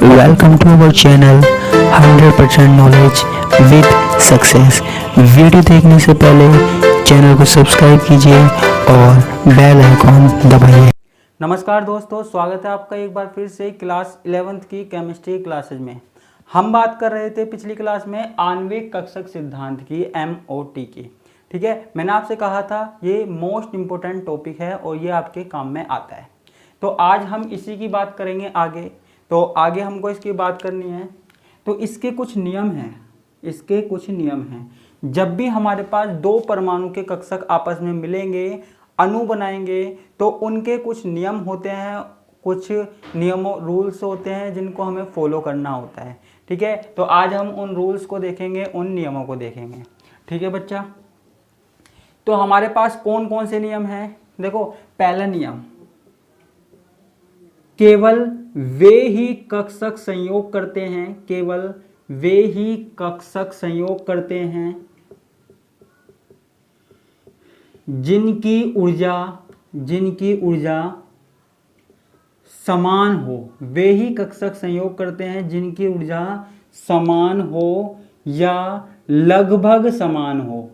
Welcome to our channel 100% knowledge with success. Video देखने से पहले चैनल को सब्सक्राइब कीजिए और बेल आइकॉन दबाइए। नमस्कार दोस्तों, स्वागत है आपका एक बार फिर से क्लास 11th की केमिस्ट्री क्लासेज में। हम बात कर रहे थे पिछली क्लास में आणविक कक्षक सिद्धांत की MOT की। ठीक है, मैंने आपसे कहा था ये मोस्ट इम्पोर्टेंट टॉपिक है और ये आपके काम में आता है। तो आज हम इसी की बात करेंगे आगे। तो आगे हमको इसकी बात करनी है। तो इसके कुछ नियम हैं, जब भी हमारे पास दो परमाणु के कक्षक आपस में मिलेंगे, अणु बनाएंगे, तो उनके कुछ नियम होते हैं, कुछ नियमों रूल्स होते हैं जिनको हमें फॉलो करना होता है। ठीक है, तो आज हम उन रूल्स को देखेंगे, उन नियमों को देखेंगे। ठीक है बच्चा, तो हमारे पास कौन कौन से नियम हैं? देखो, पहला नियम, केवल वे ही कक्षक संयोग करते हैं, केवल वे ही कक्षक संयोग करते हैं जिनकी ऊर्जा समान हो। वे ही कक्षक संयोग करते हैं जिनकी ऊर्जा समान हो या लगभग समान हो।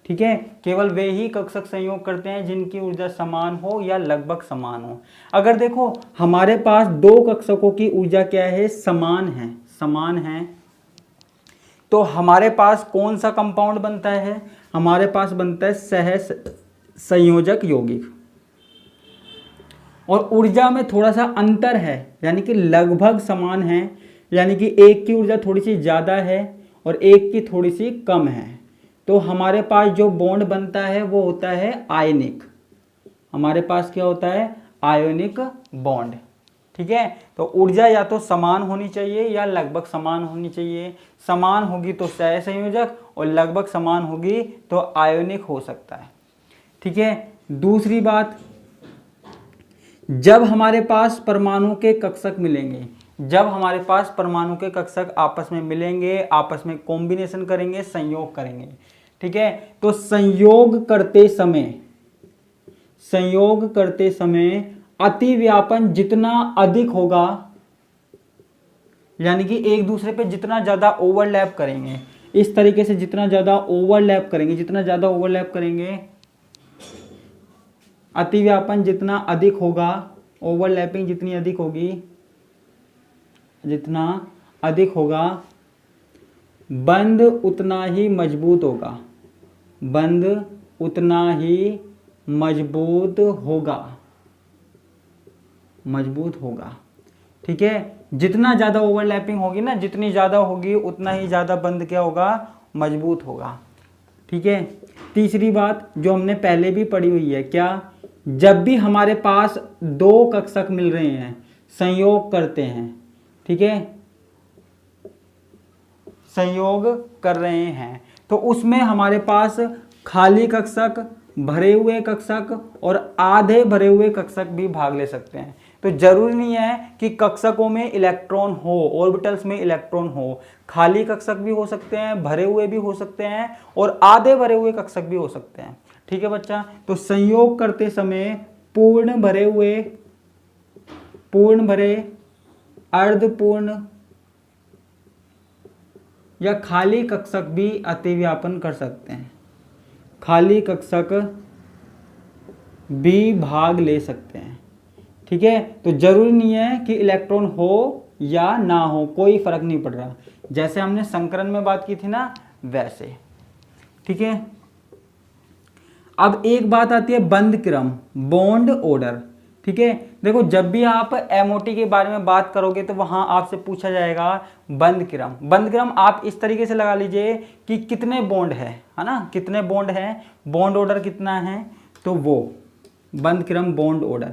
ठीक है, केवल वे ही कक्षक संयोग करते हैं जिनकी ऊर्जा समान हो या लगभग समान हो। अगर देखो हमारे पास दो कक्षकों की ऊर्जा क्या है? समान है, तो हमारे पास कौन सा कंपाउंड बनता है? हमारे पास बनता है सह संयोजक यौगिक। और ऊर्जा में थोड़ा सा अंतर है, यानी कि लगभग समान है, यानी कि एक की ऊर्जा थोड़ी सी ज़्यादा है और एक की थोड़ी सी कम है। तो हमारे पास जो बॉन्ड बनता है वो होता है आयनिक। हमारे पास क्या होता है? Ionic bond. ठीक है, तो ऊर्जा या तो समान होनी चाहिए या लगभग समान होनी चाहिए। समान होगी तो सहसंयोजक और लगभग समान होगी तो आयनिक हो सकता है। ठीक है, दूसरी बात, जब हमारे पास परमाणु के कक्षक मिलेंगे, जब हमारे पास परमाणु के कक्षक आपस में मिलेंगे, आपस में कॉम्बिनेशन करेंगे, संयोग करेंगे। ठीक है, तो संयोग करते समय अतिव्यापन जितना अधिक होगा, यानी कि एक दूसरे पे जितना ज्यादा ओवरलैप करेंगे, इस तरीके से जितना ज्यादा ओवरलैप करेंगे, अतिव्यापन जितना अधिक होगा, ओवरलैपिंग जितनी अधिक होगा, बंध उतना ही मजबूत होगा। ठीक है, जितना ज्यादा ओवरलैपिंग होगी ना, जितनी ज्यादा होगी उतना ही ज्यादा बंध क्या होगा? मजबूत होगा। ठीक है, तीसरी बात जो हमने पहले भी पढ़ी हुई है, क्या? जब भी हमारे पास दो कक्षक मिल रहे हैं, संयोग करते हैं, ठीक है, संयोग कर रहे हैं, तो उसमें हमारे पास खाली कक्षक, भरे हुए कक्षक और आधे भरे हुए कक्षक भी भाग ले सकते हैं। तो जरूरी नहीं है कि कक्षकों में इलेक्ट्रॉन हो, ऑर्बिटल्स में इलेक्ट्रॉन हो। खाली कक्षक भी हो सकते हैं, भरे हुए भी हो सकते हैं और आधे भरे हुए कक्षक भी हो सकते हैं। ठीक है बच्चा, तो संयोग करते समय पूर्ण भरे, अर्धपूर्ण या खाली कक्षक भी अतिव्यापन कर सकते हैं। खाली कक्षक भी भाग ले सकते हैं। ठीक है, तो जरूरी नहीं है कि इलेक्ट्रॉन हो या ना हो, कोई फर्क नहीं पड़ रहा। जैसे हमने संकरण में बात की थी ना, वैसे। ठीक है, अब एक बात आती है बंध क्रम, बॉन्ड ऑर्डर। ठीक है, देखो जब भी आप MOT के बारे में बात करोगे तो वहां आपसे पूछा जाएगा बंध क्रम आप इस तरीके से लगा लीजिए कि कितने बॉन्ड है ना, कितने बॉन्ड है, बॉन्ड ऑर्डर कितना है, तो वो बंध क्रम बॉन्ड ऑर्डर।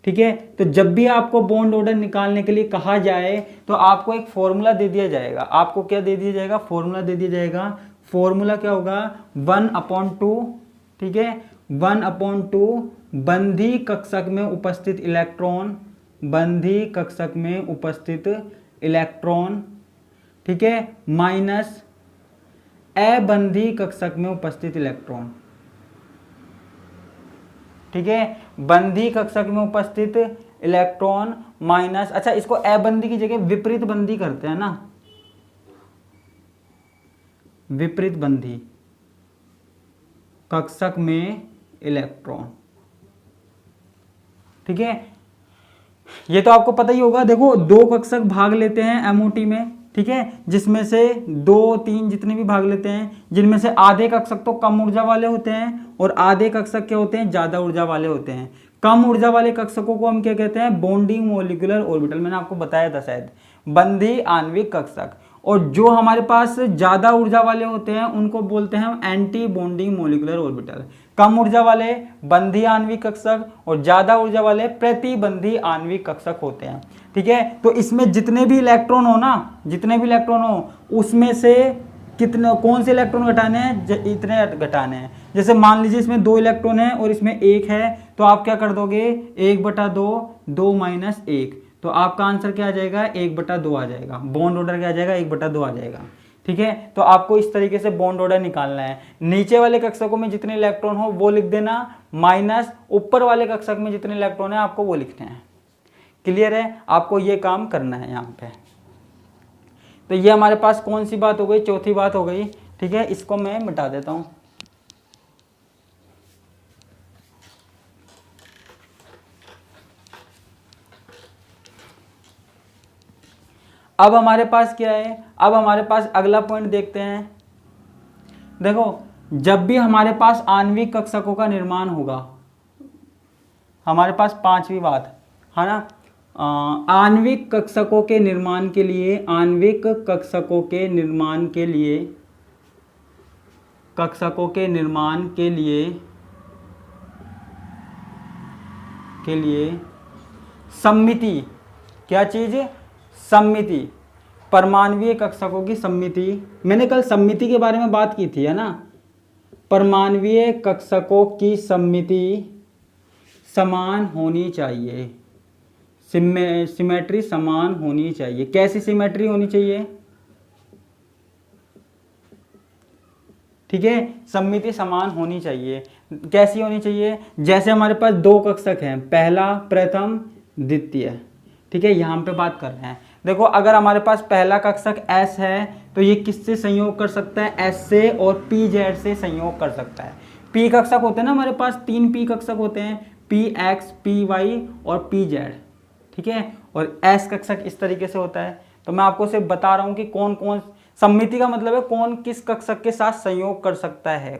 ठीक है, तो जब भी आपको बॉन्ड ऑर्डर निकालने के लिए कहा जाए तो आपको एक फॉर्मूला दे दिया जाएगा। आपको क्या दे दिया जाएगा? फॉर्मूला दे दिया जाएगा। फॉर्मूला क्या होगा? 1/2। ठीक है, 1/2 बंधी कक्षक में उपस्थित इलेक्ट्रॉन, ठीक है, माइनस अबंधी कक्षक में उपस्थित इलेक्ट्रॉन। ठीक है, बंधी कक्षक में उपस्थित इलेक्ट्रॉन माइनस, अच्छा इसको अबंधी की जगह विपरीत बंधी करते हैं ना, विपरीत बंधी कक्षक में इलेक्ट्रॉन। ठीक है, ये तो आपको पता ही होगा। देखो दो कक्षक भाग लेते हैं एमओटी में, ठीक है, जिसमें से 2, 3 जितने भी भाग लेते हैं, जिनमें से आधे कक्षक तो कम ऊर्जा वाले होते हैं और आधे कक्षक क्या होते हैं, ज्यादा ऊर्जा वाले होते हैं। कम ऊर्जा वाले कक्षकों को हम क्या कहते हैं, बॉन्डिंग मॉलिक्यूलर ऑर्बिटल, मैंने आपको बताया था शायद, बंधी आणविक कक्षक। और जो हमारे पास ज्यादा ऊर्जा वाले होते हैं उनको बोलते हैं हम एंटी बॉन्डिंग मॉलिक्यूलर ऑर्बिटल। कम ऊर्जा वाले बंधी आणविक कक्षक और ज्यादा ऊर्जा वाले प्रतिबंधी आणविक कक्षक होते हैं। ठीक है, तो इसमें जितने भी इलेक्ट्रॉन हो ना, जितने भी इलेक्ट्रॉन हो उसमें से कितने, कौन से इलेक्ट्रॉन घटाने हैं, इतने घटाने हैं। जैसे मान लीजिए इसमें 2 इलेक्ट्रॉन है और इसमें 1 है, तो आप क्या कर दोगे, 1/2, 2 - 1, तो आपका आंसर क्या आ जाएगा, 1/2 आ जाएगा। बॉन्ड ऑर्डर क्या आ जाएगा, 1/2 आ जाएगा। ठीक है, तो आपको इस तरीके से बॉन्ड ऑर्डर निकालना है। नीचे वाले कक्षकों में जितने इलेक्ट्रॉन हो वो लिख देना, माइनस ऊपर वाले कक्षक में जितने इलेक्ट्रॉन है आपको वो लिखने हैं। क्लियर है, आपको ये काम करना है यहाँ पे। तो ये हमारे पास कौन सी बात हो गई, चौथी बात हो गई। ठीक है, इसको मैं मिटा देता हूँ। अब हमारे पास क्या है, अब हमारे पास अगला पॉइंट देखते हैं। देखो जब भी हमारे पास आणविक कक्षकों का निर्माण होगा, हमारे पास 5वीं बात है ना, आणविक कक्षकों के निर्माण के लिए, आणविक कक्षकों के निर्माण के लिए, कक्षकों के निर्माण के लिए सममिति, क्या चीज, सममिति, परमाणुीय कक्षकों की सममिति। मैंने कल सममिति के बारे में बात की थी, है ना। परमाणुीय कक्षकों की सममिति समान होनी चाहिए, सिमेट्री समान होनी चाहिए। कैसी सिमेट्री होनी चाहिए, ठीक है, सममिति समान होनी चाहिए। कैसी होनी चाहिए, जैसे हमारे पास 2 कक्षक हैं, पहला, प्रथम, द्वितीय। ठीक है, यहाँ पे बात कर रहे हैं। देखो अगर हमारे पास पहला कक्षक S है तो ये किससे संयोग कर सकता है, S से और PZ से संयोग कर सकता है। P कक्षक होते हैं ना हमारे पास, 3 P कक्षक होते हैं, PX, PY और PZ। ठीक है, और S कक्षक इस तरीके से होता है। तो मैं आपको सिर्फ बता रहा हूँ कि कौन कौन, सममिति का मतलब है कौन किस कक्षक के साथ संयोग कर सकता है,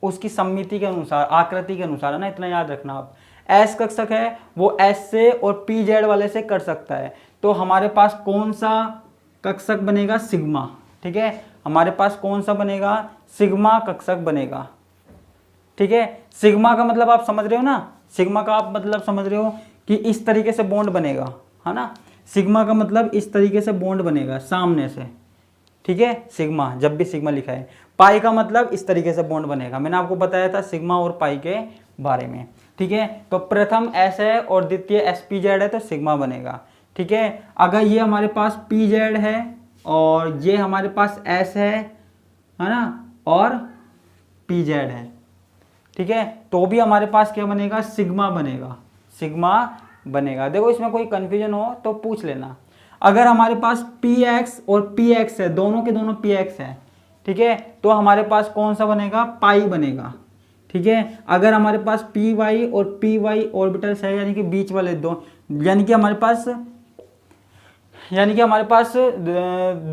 उसकी सममिति के अनुसार, आकृति के अनुसार, है ना, इतना याद रखना आप। S कक्षक है वो S से और PZ वाले से कर सकता है, तो हमारे पास कौन सा कक्षक बनेगा, सिग्मा। ठीक है, हमारे पास कौन सा बनेगा, सिग्मा कक्षक बनेगा। ठीक है, सिग्मा का मतलब आप समझ रहे हो ना, सिग्मा का आप मतलब समझ रहे हो कि इस तरीके से बॉन्ड बनेगा, है ना। सिग्मा का मतलब इस तरीके से बॉन्ड बनेगा सामने से। ठीक है, सिग्मा, जब भी सिग्मा लिखा है। पाई का मतलब इस तरीके से बॉन्ड बनेगा, मैंने आपको बताया था सिग्मा और पाई के बारे में। ठीक है, तो प्रथम S है और द्वितीय SPZ है तो सिग्मा बनेगा। ठीक है, अगर ये हमारे पास PZ है और ये हमारे पास S है ना, और PZ है, ठीक है, तो भी हमारे पास क्या बनेगा, सिग्मा बनेगा, सिग्मा बनेगा। देखो इसमें कोई कंफ्यूजन हो तो पूछ लेना। अगर हमारे पास PX और PX है, दोनों के दोनों PX है, ठीक है, तो हमारे पास कौन सा बनेगा, पाई बनेगा। ठीक है, अगर हमारे पास PY और PY ऑर्बिटल्स है, यानी कि बीच वाले दो, यानी कि हमारे पास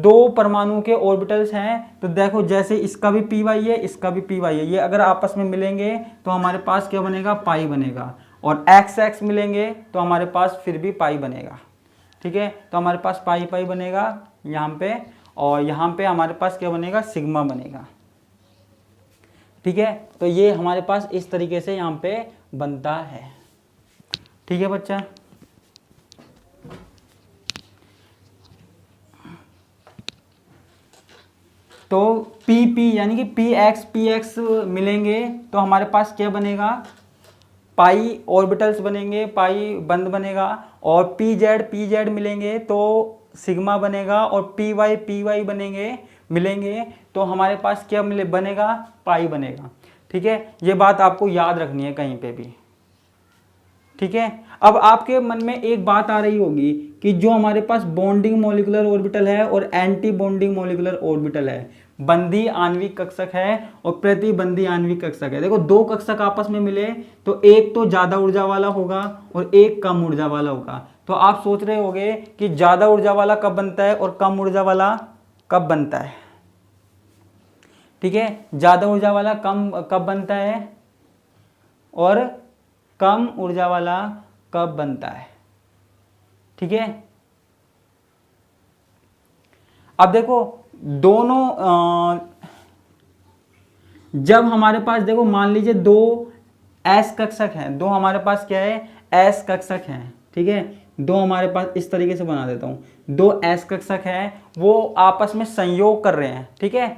2 परमाणु के ऑर्बिटल्स हैं, तो देखो जैसे इसका भी PY है, इसका भी PY है, ये अगर आपस में मिलेंगे तो हमारे पास क्या बनेगा, पाई बनेगा। और XX मिलेंगे तो हमारे पास फिर भी पाई बनेगा। ठीक है, तो हमारे पास पाई पाई बनेगा यहाँ पे, और यहाँ पे हमारे पास क्या बनेगा, सिग्मा बनेगा। ठीक है, तो ये हमारे पास इस तरीके से यहाँ पे बनता है। ठीक है बच्चा, तो PP यानी कि PX मिलेंगे तो हमारे पास क्या बनेगा, पाई ऑर्बिटल्स बनेंगे, पाई बंद बनेगा। और PZ मिलेंगे तो सिग्मा बनेगा, और PY बनेंगे मिलेंगे तो हमारे पास क्या बनेगा, पाई बनेगा। ठीक है, ये बात आपको याद रखनी है कहीं पे भी। ठीक है, अब आपके मन में एक बात आ रही होगी कि जो हमारे पास बॉन्डिंग मॉलिक्यूलर ऑर्बिटल है और एंटी बॉन्डिंग मॉलिक्यूलर ऑर्बिटल है, बंधी आणविक कक्षक है और प्रतिबंधी आणविक कक्षक है। देखो दो कक्षक आपस में मिले तो एक तो ज्यादा ऊर्जा वाला होगा और एक कम ऊर्जा वाला होगा। तो आप सोच रहे होंगे कि ज्यादा ऊर्जा वाला कब बनता है और कम ऊर्जा वाला कब बनता है। ठीक है, ज्यादा ऊर्जा वाला कब बनता है और कम ऊर्जा वाला कब बनता है। ठीक है, अब देखो दोनों जब हमारे पास देखो मान लीजिए दो एस कक्षक हैं, दो हमारे पास क्या है एस कक्षक हैं। ठीक है, दो हमारे पास इस तरीके से बना देता हूं, दो एस कक्षक हैं, वो आपस में संयोग कर रहे हैं। ठीक है,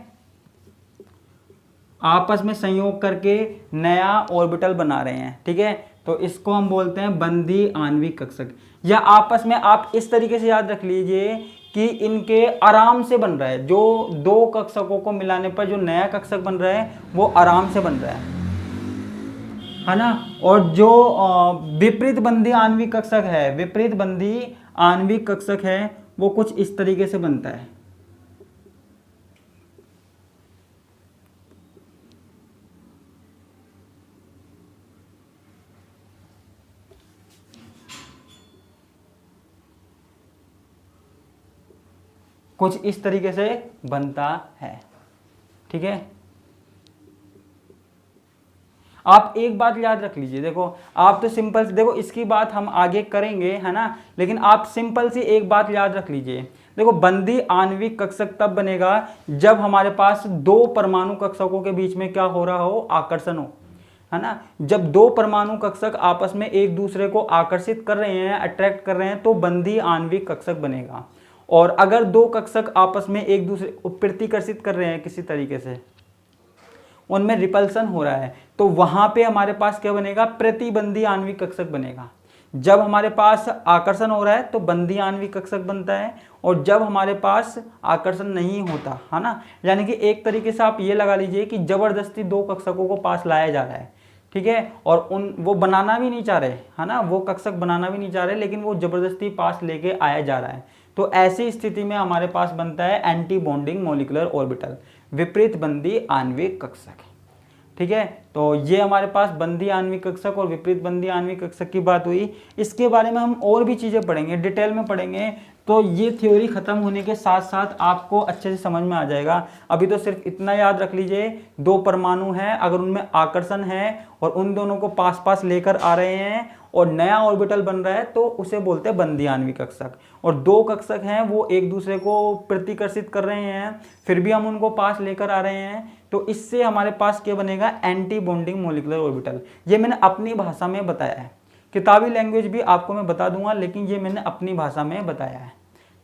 आपस में संयोग करके नया ऑर्बिटल बना रहे हैं। ठीक है, तो इसको हम बोलते हैं बंधी आणविक कक्षक। या आपस में आप इस तरीके से याद रख लीजिए कि इनके आराम से बन रहा है, जो दो कक्षकों को मिलाने पर जो नया कक्षक बन रहा है वो आराम से बन रहा है ना। और जो विपरीत बंधी आणविक कक्षक है, विपरीत बंधी आणविक कक्षक है, वो कुछ इस तरीके से बनता है। कुछ इस तरीके से बनता है। ठीक है, आप एक बात याद रख लीजिए, देखो आप तो सिंपल, देखो इसकी बात हम आगे करेंगे है ना, लेकिन आप सिंपल सी एक बात याद रख लीजिए। देखो बंधी आणविक कक्षक तब बनेगा जब हमारे पास दो परमाणु कक्षकों के बीच में क्या हो रहा हो, आकर्षण हो, है ना। जब दो परमाणु कक्षक आपस में एक दूसरे को आकर्षित कर रहे हैं, अट्रैक्ट कर रहे हैं, तो बंधी आणविक कक्षक बनेगा। और अगर दो कक्षक आपस में एक दूसरे को प्रतिकर्षित कर रहे हैं किसी तरीके से, उनमें रिपल्सन हो रहा है, तो वहां पे हमारे पास क्या बनेगा, प्रतिबंधी आणविक कक्षक बनेगा। जब हमारे पास आकर्षण हो रहा है तो बंधी आणविक कक्षक बनता है, और जब हमारे पास आकर्षण नहीं होता है ना, यानी कि एक तरीके से आप ये लगा लीजिए कि जबरदस्ती दो कक्षकों को पास लाया जा रहा है। ठीक है, और वो बनाना भी नहीं चाह रहे है ना, वो कक्षक बनाना भी नहीं चाह रहे, लेकिन वो जबरदस्ती पास लेके आया जा रहा है। तो ऐसी स्थिति में हमारे पास बनता है एंटी बॉन्डिंग मॉलिक्यूलर ऑर्बिटल, विपरीत बंधी आणविक कक्षक। ठीक है, तो ये हमारे पास बंधी आणविक कक्षक और विपरीत बंधी आणविक कक्षक की बात हुई। इसके बारे में हम और भी चीजें पढ़ेंगे, डिटेल में पढ़ेंगे, तो ये थ्योरी खत्म होने के साथ साथ आपको अच्छे से समझ में आ जाएगा। अभी तो सिर्फ इतना याद रख लीजिए, दो परमाणु हैं, अगर उनमें आकर्षण है और उन दोनों को पास पास लेकर आ रहे हैं और नया ऑर्बिटल बन रहा है, तो उसे बोलते हैं बंधी आणविक कक्षक। और दो कक्षक हैं, वो एक दूसरे को प्रतिकर्षित कर रहे हैं, फिर भी हम उनको पास लेकर आ रहे हैं, तो इससे हमारे पास क्या बनेगा, एंटी बॉन्डिंग मॉलिक्यूलर ऑर्बिटल। ये मैंने अपनी भाषा में बताया है, किताबी लैंग्वेज भी आपको मैं बता दूंगा, लेकिन ये मैंने अपनी भाषा में बताया है।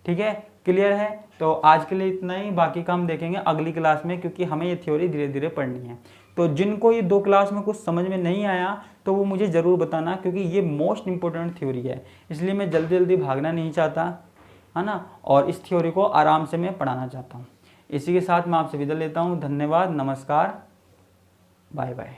ठीक है, क्लियर है। तो आज के लिए इतना ही, बाकी का हम देखेंगे अगली क्लास में, क्योंकि हमें ये थ्योरी धीरे धीरे पढ़नी है। तो जिनको ये दो क्लास में कुछ समझ में नहीं आया तो वो मुझे ज़रूर बताना, क्योंकि ये मोस्ट इंपॉर्टेंट थ्योरी है, इसलिए मैं जल्दी जल्दी भागना नहीं चाहता, है ना, और इस थ्योरी को आराम से मैं पढ़ाना चाहता हूँ। इसी के साथ मैं आपसे विदा लेता हूँ। धन्यवाद, नमस्कार, बाय बाय।